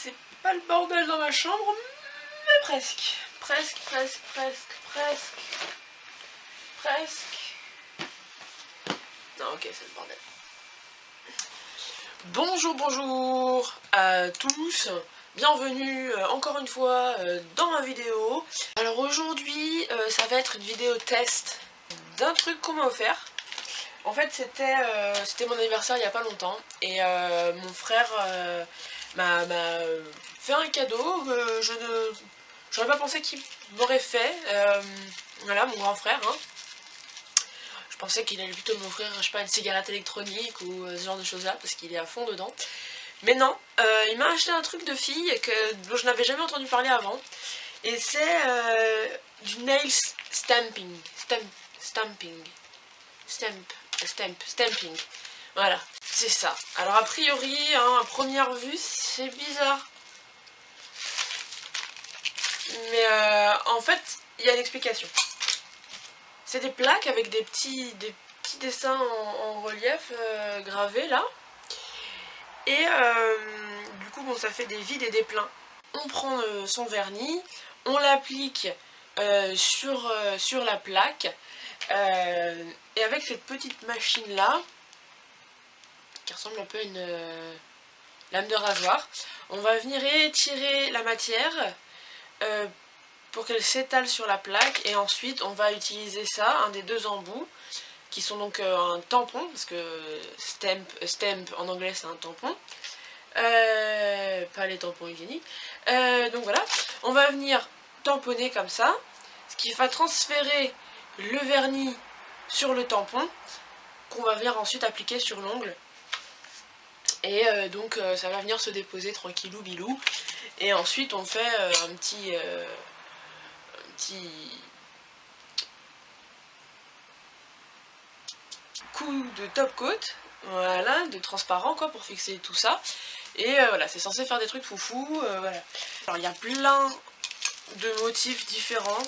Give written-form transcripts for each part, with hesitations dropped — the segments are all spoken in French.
c'est pas le bordel dans ma chambre, mais presque. Presque. Non, ok, c'est le bordel. Bonjour à tous. Bienvenue encore une fois dans ma vidéo. Alors aujourd'hui, ça va être une vidéo test d'un truc qu'on m'a offert. En fait, c'était mon anniversaire il n'y a pas longtemps et mon frère m'a fait un cadeau que j'aurais pas pensé qu'il m'aurait fait. Voilà, mon grand frère. Hein. Je pensais qu'il allait plutôt m'offrir, je sais pas, une cigarette électronique ou ce genre de choses là parce qu'il est à fond dedans. Mais non, il m'a acheté un truc de fille dont je n'avais jamais entendu parler avant. Et c'est du nail stamping. Stamping. Voilà, c'est ça. Alors a priori, hein, à première vue, c'est bizarre. Mais en fait, il y a une explication. C'est des plaques avec des petits dessins en relief gravés là. Et du coup, bon, ça fait des vides et des pleins. On prend son vernis, on l'applique sur la plaque. Et avec cette petite machine là, qui ressemble un peu à une lame de rasoir, on va venir étirer la matière pour qu'elle s'étale sur la plaque, et ensuite on va utiliser ça, un des deux embouts, qui sont donc un tampon, parce que stamp en anglais c'est un tampon, pas les tampons hygiéniques. Donc voilà, on va venir tamponner comme ça, ce qui va transférer le vernis sur le tampon, qu'on va venir ensuite appliquer sur l'ongle. Et donc ça va venir se déposer tranquillou bilou. Et ensuite on fait un petit coup de top coat, voilà, de transparent quoi, pour fixer tout ça. Et voilà, c'est censé faire des trucs foufou, voilà. Alors il y a plein de motifs différents,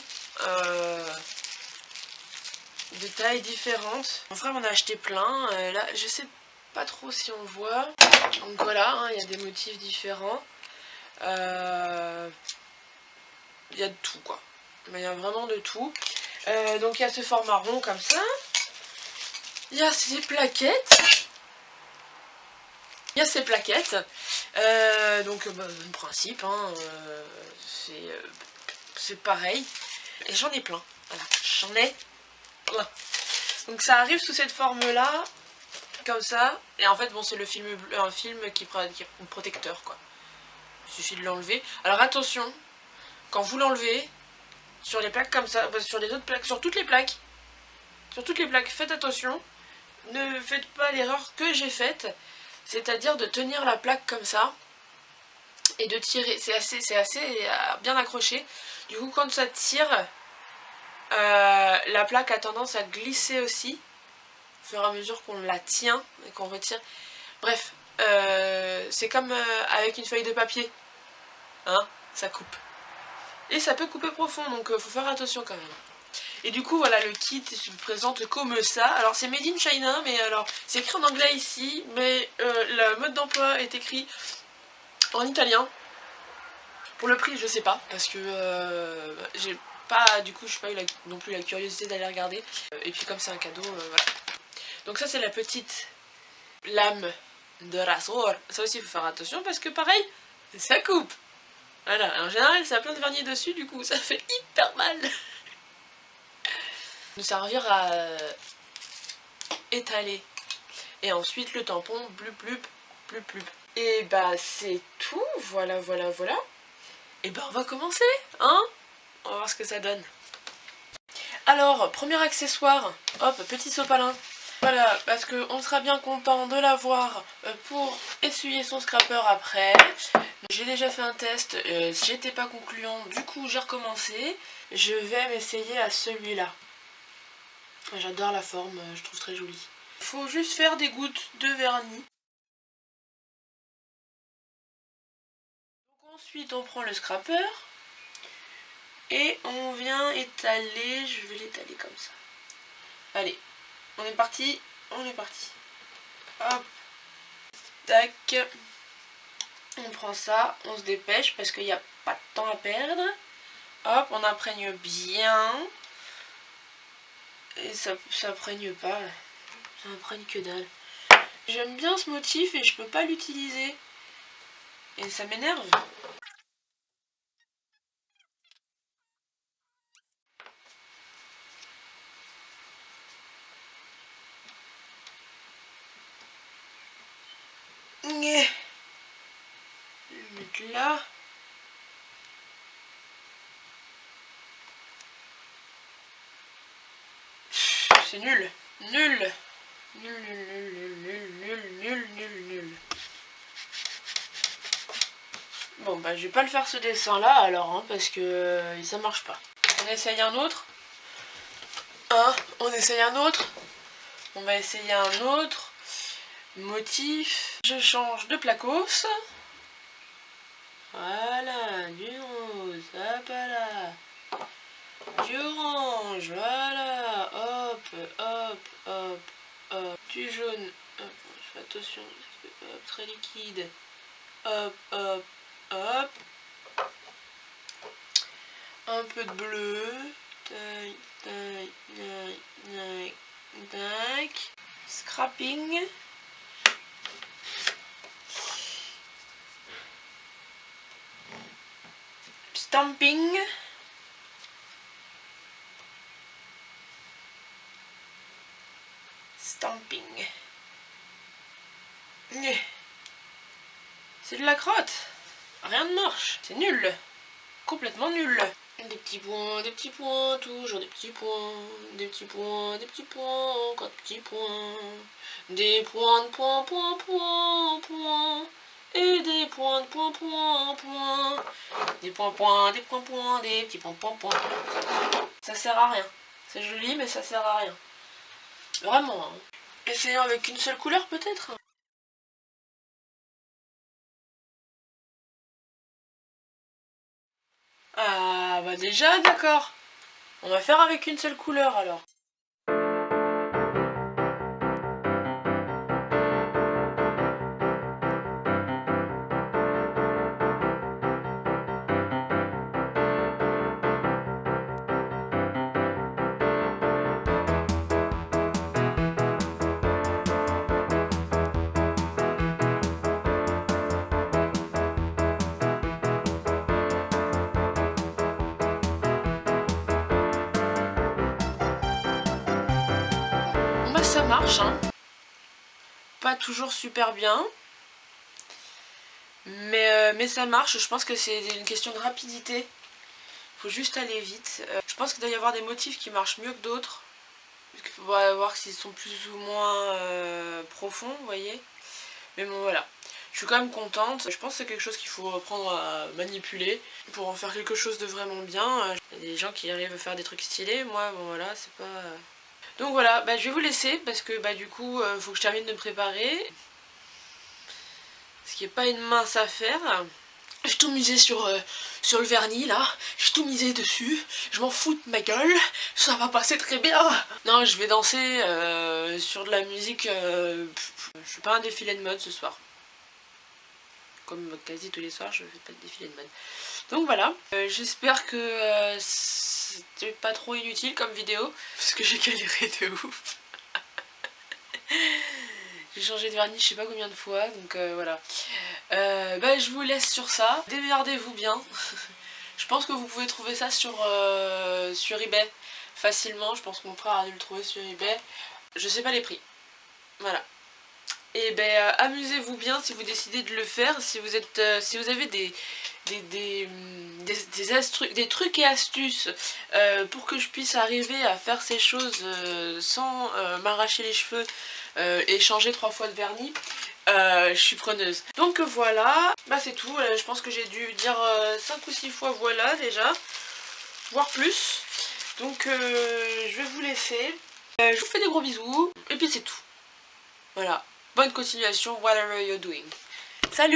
de tailles différentes. Mon frère m'en a acheté plein, là je sais pas trop si on voit. Donc voilà, hein, il y a des motifs différents. Il y a de tout quoi. Il y a vraiment de tout. Donc il y a ce format rond comme ça. Il y a ces plaquettes. Donc bah, le principe, hein, c'est pareil. Et j'en ai plein. Voilà, j'en ai plein. Donc ça arrive sous cette forme-là, comme ça. Et en fait, bon, c'est un film qui est protecteur, quoi. Il suffit de l'enlever. Alors attention, quand vous l'enlevez, sur les plaques comme ça, sur les autres plaques, sur toutes les plaques, faites attention. Ne faites pas l'erreur que j'ai faite, c'est-à-dire de tenir la plaque comme ça et de tirer. C'est assez bien accroché. Du coup, quand ça tire, la plaque a tendance à glisser aussi, au fur et à mesure qu'on la tient et qu'on retire. Bref, c'est comme avec une feuille de papier, hein, ça coupe. Et ça peut couper profond, donc faut faire attention quand même. Et du coup, voilà, le kit se présente comme ça. Alors, c'est Made in China, mais alors, c'est écrit en anglais ici, mais le mode d'emploi est écrit en italien. Pour le prix, je sais pas, parce que j'ai pas, du coup, je n'ai pas eu non plus la curiosité d'aller regarder. Et puis, comme c'est un cadeau, voilà. Donc ça, c'est la petite lame de rasoir. Ça aussi, il faut faire attention, parce que pareil, ça coupe. Voilà, en général, ça a plein de vernis dessus, du coup, ça fait hyper mal. Nous servir à étaler. Et ensuite le tampon, blup. Et bah c'est tout, voilà. Et bah on va commencer, hein. On va voir ce que ça donne. Alors, premier accessoire, hop, petit sopalin. Voilà, parce qu'on sera bien content de l'avoir pour essuyer son scrapper après. J'ai déjà fait un test, j'étais pas concluant, du coup j'ai recommencé. Je vais m'essayer à celui-là. J'adore la forme, je trouve très jolie. Il faut juste faire des gouttes de vernis. Donc ensuite on prend le scrapper et on vient étaler, je vais l'étaler comme ça. Allez, on est parti. Hop, tac. On prend ça, on se dépêche parce qu'il n'y a pas de temps à perdre. Hop, on imprègne bien. Et ça imprègne pas. Ça imprègne que dalle. J'aime bien ce motif et je peux pas l'utiliser. Et ça m'énerve. Je vais le mettre là. C'est nul. Nul. Nul, nul, nul, nul, nul, nul, nul, nul. Bon bah je vais pas le faire ce dessin là alors hein, parce que ça marche pas. On essaye un autre. On essaye un autre. On va essayer un autre motif. Je change de placos. Voilà, du rose, hop là. Du orange, voilà. Hop, hop, hop, hop. Du jaune, hop, je fais attention, hop, très liquide. Hop, hop, hop. Un peu de bleu. Tac, tac, tac, tac, tac. Scrapping. Stamping. Stamping. C'est de la crotte. Rien ne marche. C'est nul. Complètement nul. Des petits points, toujours des petits points, des petits points, des petits points, encore des petits points. Des points de points, points, points, points. Et des points de points, points, points. Des points, points, des points, points, des petits points, points, points. Ça sert à rien. C'est joli, mais ça sert à rien. Vraiment. Hein. Essayons avec une seule couleur, peut-être. Ah, bah déjà, d'accord. On va faire avec une seule couleur, alors. Ça marche, hein. Pas toujours super bien, mais ça marche. Je pense que c'est une question de rapidité. Faut juste aller vite. Je pense qu'il doit y avoir des motifs qui marchent mieux que d'autres. Il faut voir s'ils sont plus ou moins profonds, vous voyez. Mais bon, voilà. Je suis quand même contente. Je pense que c'est quelque chose qu'il faut apprendre à manipuler pour en faire quelque chose de vraiment bien. Il y a des gens qui arrivent à faire des trucs stylés. Moi, bon voilà, c'est pas... Donc voilà, bah, je vais vous laisser parce que bah, du coup, faut que je termine de me préparer. Ce qui n'est pas une mince affaire. J'ai tout misé sur le vernis là, j'ai tout misé dessus, je m'en fous de ma gueule, ça va passer très bien. Non, je vais danser sur de la musique, je fais pas un défilé de mode ce soir. Comme quasi tous les soirs, je fais pas de défilé de mode. Donc voilà, j'espère que c'était pas trop inutile comme vidéo, parce que j'ai galéré de ouf. J'ai changé de vernis je sais pas combien de fois, donc voilà. Bah, je vous laisse sur ça. Démerdez-vous bien. Je pense que vous pouvez trouver ça sur eBay facilement. Je pense que mon frère a dû le trouver sur eBay. Je sais pas les prix. Voilà. Et ben amusez-vous bien si vous décidez de le faire. Si vous êtes, si vous avez des trucs et astuces pour que je puisse arriver à faire ces choses sans m'arracher les cheveux et changer 3 fois de vernis, je suis preneuse. Donc voilà, bah c'est tout. Je pense que j'ai dû dire 5 ou 6 fois voilà déjà, voire plus. Donc je vais vous laisser. Je vous fais des gros bisous et puis c'est tout. Voilà. Bonne continuation, whatever you're doing. Salut!